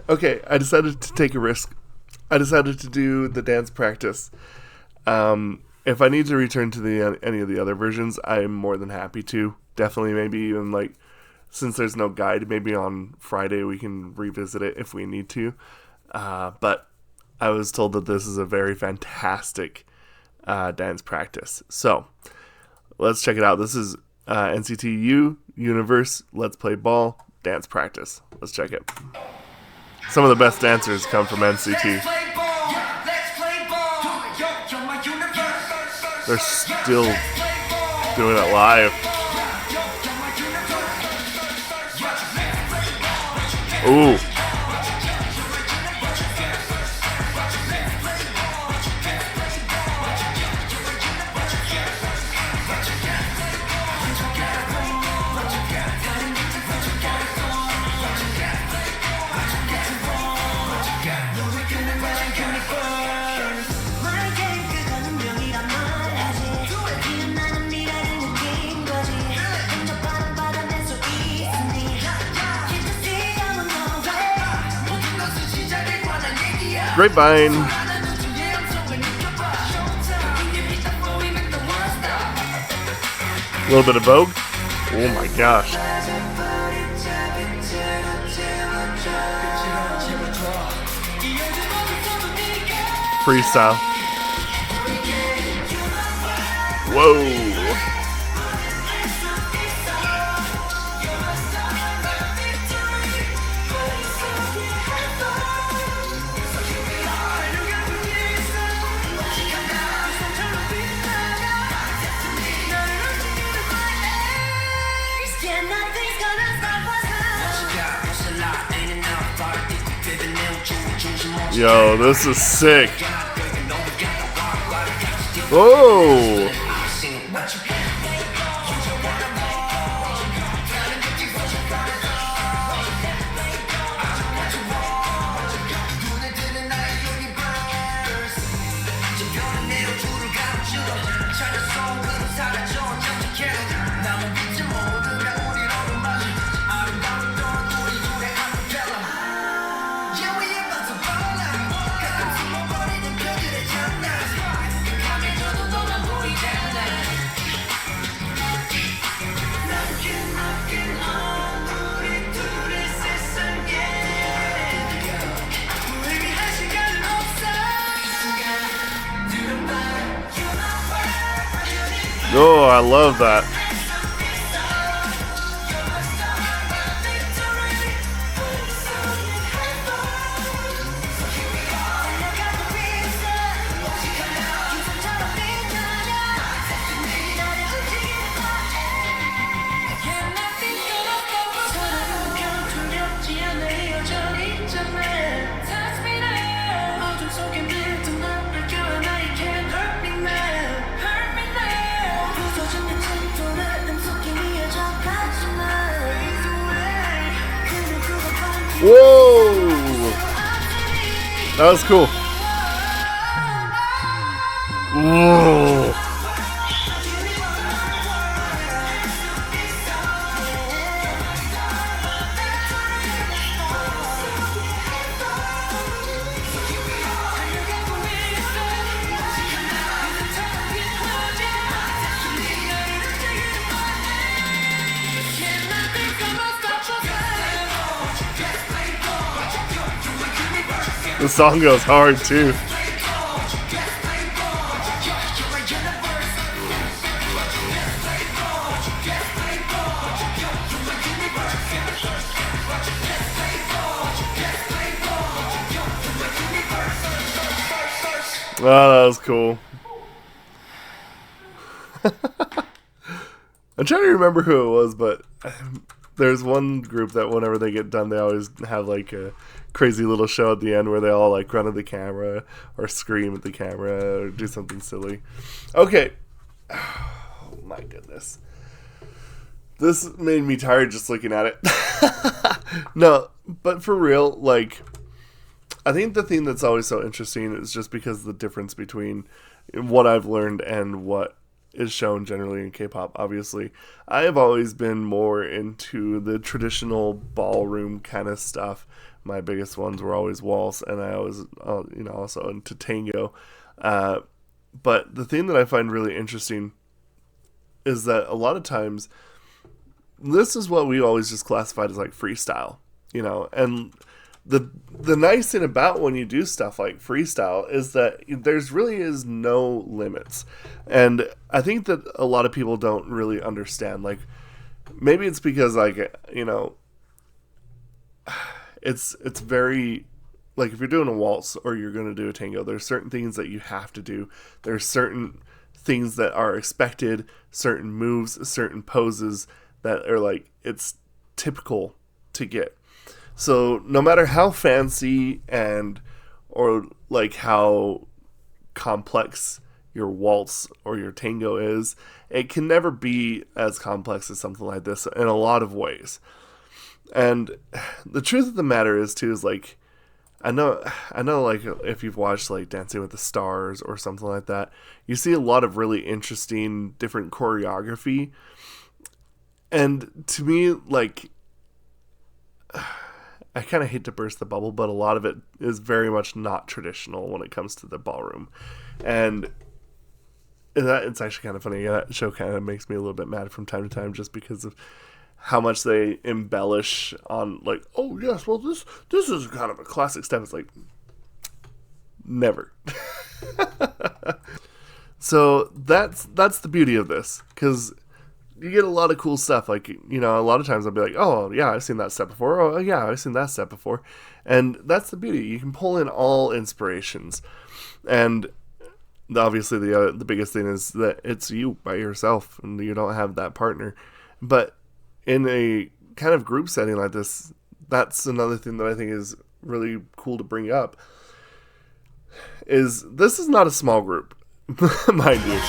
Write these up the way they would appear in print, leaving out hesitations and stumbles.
Okay, I decided to take a risk. I decided to do the dance practice. If I need to return to any of the other versions, I'm more than happy to. Definitely, maybe even like, since there's no guide, maybe on Friday we can revisit it if we need to. But I was told that this is a very fantastic dance practice. So let's check it out. This is NCT Universe Let's Play Ball dance practice. Let's check it. Some of the best dancers come from NCT. They're still doing it live. Ooh. Grapevine. A little bit of Vogue. Oh my gosh. Freestyle. Whoa. Yo, this is sick. Oh. Oh, I love that. Whoa! That was cool. Whoa! The song goes hard too. Oh, that was cool. I'm trying to remember who it was, but there's one group that whenever they get done, they always have like a crazy little show at the end where they all like run at the camera or scream at the camera or do something silly. Okay. Oh my goodness. This made me tired just looking at it. No, but for real, like, I think the thing that's always so interesting is just because of the difference between what I've learned and what is shown generally in K-pop. Obviously, I have always been more into the traditional ballroom kind of stuff My biggest ones were always waltz, and I always, also into tango. But the thing that I find really interesting is that a lot of times, this is what we always just classified as like freestyle, and the nice thing about when you do stuff like freestyle is that there's really is no limits. And I think that a lot of people don't really understand, like, maybe it's because, like, it's very, like, if you're doing a waltz or you're going to do a tango, there's certain things that you have to do. There's certain things that are expected, certain moves, certain poses that are, like, it's typical to get. So no matter how fancy or like how complex your waltz or your tango is, it can never be as complex as something like this in a lot of ways. And the truth of the matter is too, is like, I know like if you've watched like Dancing with the Stars or something like that, you see a lot of really interesting different choreography. And to me, like, I kind of hate to burst the bubble, but a lot of it is very much not traditional when it comes to the ballroom. And it's actually kind of funny. That show kind of makes me a little bit mad from time to time just because of how much they embellish on, like, oh, yes, well, this is kind of a classic step. It's like, never. So that's the beauty of this, because you get a lot of cool stuff. Like, a lot of times I'll be like, oh, yeah, I've seen that step before. Oh, yeah, I've seen that step before. And that's the beauty. You can pull in all inspirations. And obviously the biggest thing is that it's you by yourself and you don't have that partner. But in a kind of group setting like this, that's another thing that I think is really cool to bring up, is this is not a small group, mind you.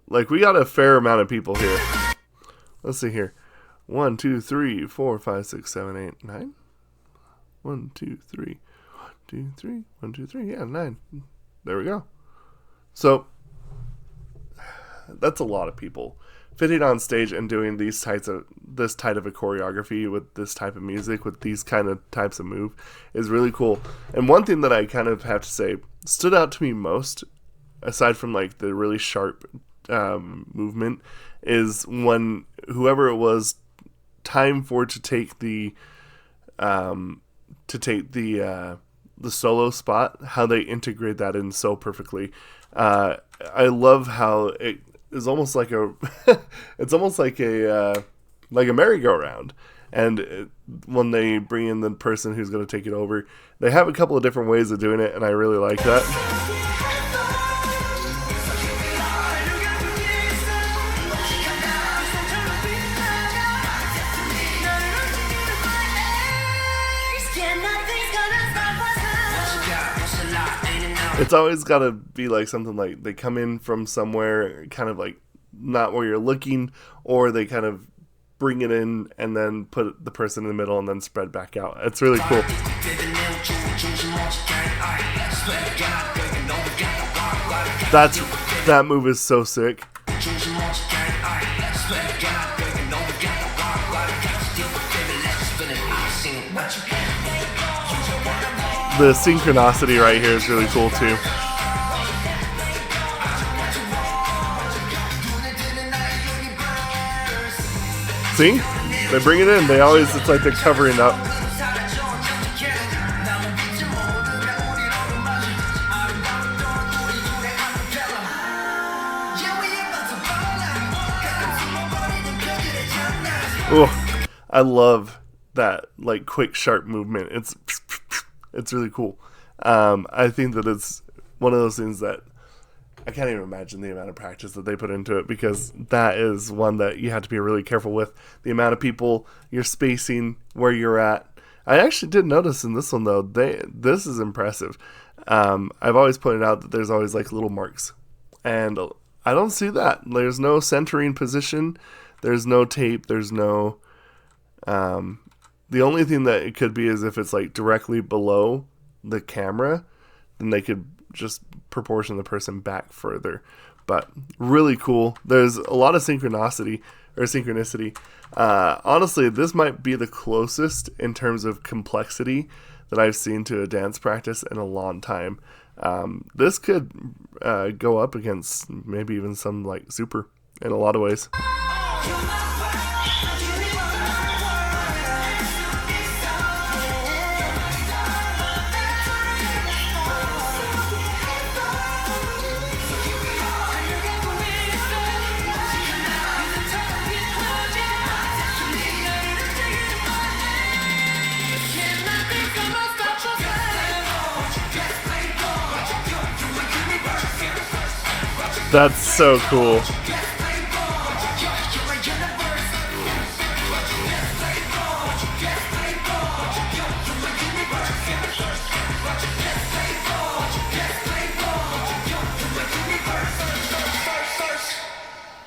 Like, we got a fair amount of people here. Let's see here. 1, 2, 3, 4, 5, 6, 7, 8, 9. 1, 2, 3. 1, 2, 3. 1, 2, 3. Yeah, 9. There we go. So, that's a lot of people. Fitting on stage and doing this type of a choreography with this type of music, with these kind of types of move, is really cool. And one thing that I kind of have to say stood out to me most, aside from like the really sharp movement, is when whoever it was time for to take the solo spot, how they integrate that in so perfectly. I love how it is almost like it's almost like a merry-go-round. And when they bring in the person who's going to take it over, they have a couple of different ways of doing it, and I really like that. It's always got to be like something like they come in from somewhere kind of like not where you're looking, or they kind of bring it in and then put the person in the middle and then spread back out. It's really cool. That move is so sick. The synchronicity right here is really cool too. See? They bring it in. It's like they're covering up. Oh, I love that like quick sharp movement. It's really cool. I think that it's one of those things that I can't even imagine the amount of practice that they put into it, because that is one that you have to be really careful with. The amount of people, your spacing, where you're at. I actually did notice in this one, though, this is impressive. I've always pointed out that there's always like little marks. And I don't see that. There's no centering position. There's no tape. There's no... the only thing that it could be is if it's like directly below the camera, then they could just proportion the person back further. But really cool. There's a lot of synchronicity. or synchronicity. Honestly, this might be the closest in terms of complexity that I've seen to a dance practice in a long time. This could go up against maybe even some like Super in a lot of ways. That's so cool.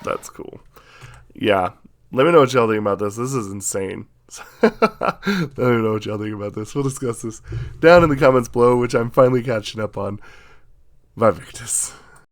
That's cool. Yeah. Let me know what y'all think about this. This is insane. Let me know what y'all think about this. We'll discuss this down in the comments below, which I'm finally catching up on. Bye, Victus.